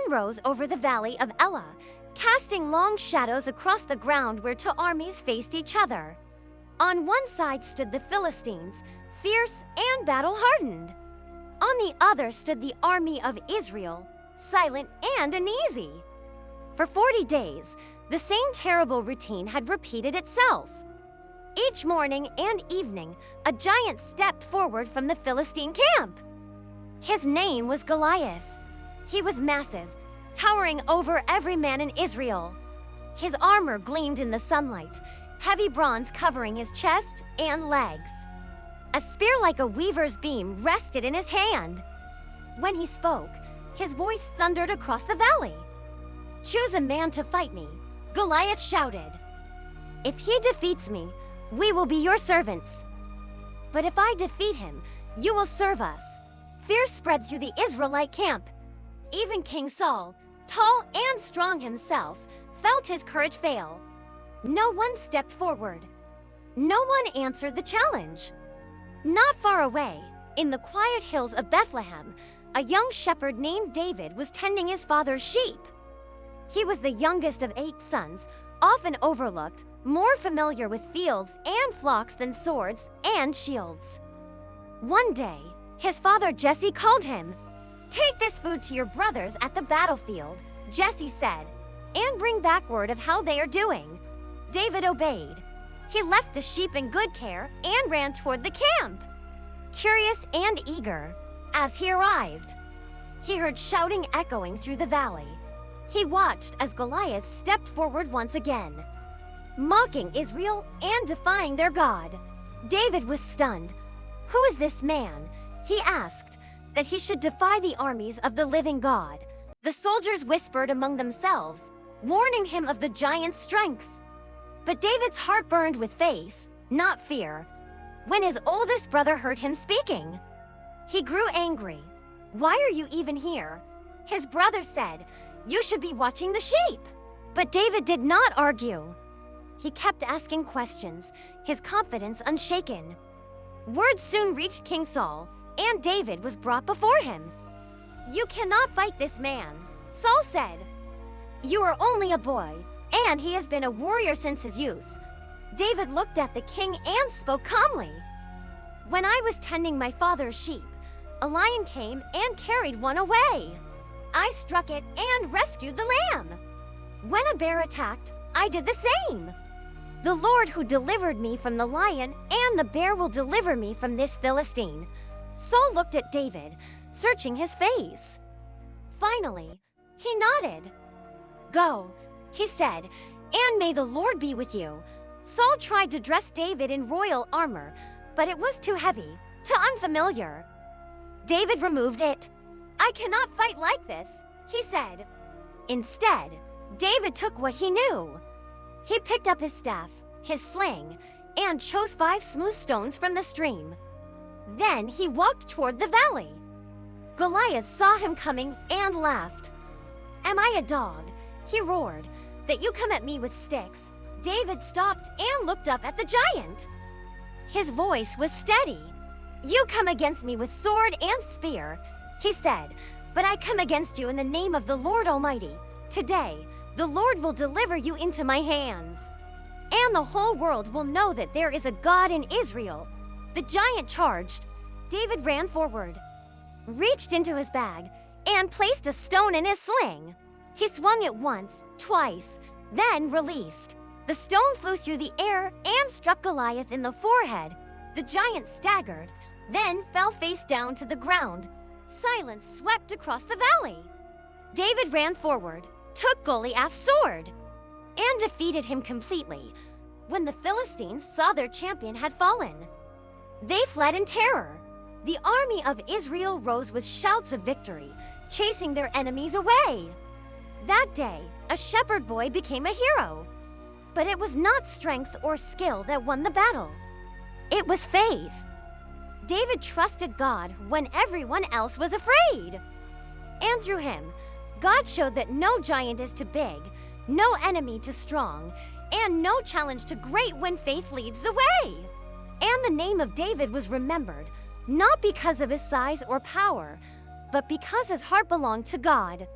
sun rose over the valley of Elah, casting long shadows across the ground where two armies faced each other. On one side stood the Philistines, fierce and battle-hardened. On the other stood the army of Israel, silent and uneasy. For 40 days, the same terrible routine had repeated itself. Each morning and evening, a giant stepped forward from the Philistine camp. His name was Goliath. He was massive, towering over every man in Israel. His armor gleamed in the sunlight, heavy bronze covering his chest and legs. A spear like a weaver's beam rested in his hand. When he spoke, his voice thundered across the valley. "Choose a man to fight me," Goliath shouted. "If he defeats me, we will be your servants. But if I defeat him, you will serve us." Fear spread through the Israelite camp. Even King Saul, tall and strong himself, felt his courage fail. No one stepped forward. No one answered the challenge. Not far away, in the quiet hills of Bethlehem, a young shepherd named David was tending his father's sheep. He was the youngest of 8 sons, often overlooked, more familiar with fields and flocks than swords and shields. One day, his father Jesse called him. "Take this food to your brothers at the battlefield," Jesse said, "and bring back word of how they are doing." David obeyed. He left the sheep in good care and ran toward the camp. Curious and eager, as he arrived, he heard shouting echoing through the valley. He watched as Goliath stepped forward once again, mocking Israel and defying their God. David was stunned. "Who is this man?" he asked, "that he should defy the armies of the living God?" The soldiers whispered among themselves, warning him of the giant's strength. But David's heart burned with faith, not fear, when his oldest brother heard him speaking. He grew angry. "Why are you even here?" His brother said, "You should be watching the sheep." But David did not argue. He kept asking questions, his confidence unshaken. Word soon reached King Saul, and David was brought before him. "You cannot fight this man," Saul said. "You are only a boy, and he has been a warrior since his youth." David looked at the king and spoke calmly. "When I was tending my father's sheep, a lion came and carried one away. I struck it and rescued the lamb. When a bear attacked, I did the same. The Lord who delivered me from the lion and the bear will deliver me from this Philistine." Saul looked at David, searching his face. Finally, he nodded. "Go," he said, "and may the Lord be with you." Saul tried to dress David in royal armor, but it was too heavy, too unfamiliar. David removed it. "I cannot fight like this," he said. Instead, David took what he knew. He picked up his staff, his sling, and chose 5 smooth stones from the stream. Then he walked toward the valley. Goliath saw him coming and laughed. "Am I a dog," he roared, "that you come at me with sticks?" David stopped and looked up at the giant. His voice was steady. "You come against me with sword and spear," he said, "but I come against you in the name of the Lord Almighty. Today, the Lord will deliver you into my hands, and the whole world will know that there is a God in Israel." The giant charged. David ran forward, reached into his bag, and placed a stone in his sling. He swung it once, twice, then released. The stone flew through the air and struck Goliath in the forehead. The giant staggered, then fell face down to the ground. Silence swept across the valley. David ran forward, took Goliath's sword, and defeated him completely. When the Philistines saw their champion had fallen, they fled in terror. The army of Israel rose with shouts of victory, chasing their enemies away. That day, a shepherd boy became a hero. But it was not strength or skill that won the battle. It was faith. David trusted God when everyone else was afraid. And through him, God showed that no giant is too big, no enemy too strong, and no challenge too great when faith leads the way. And the name of David was remembered, not because of his size or power, but because his heart belonged to God.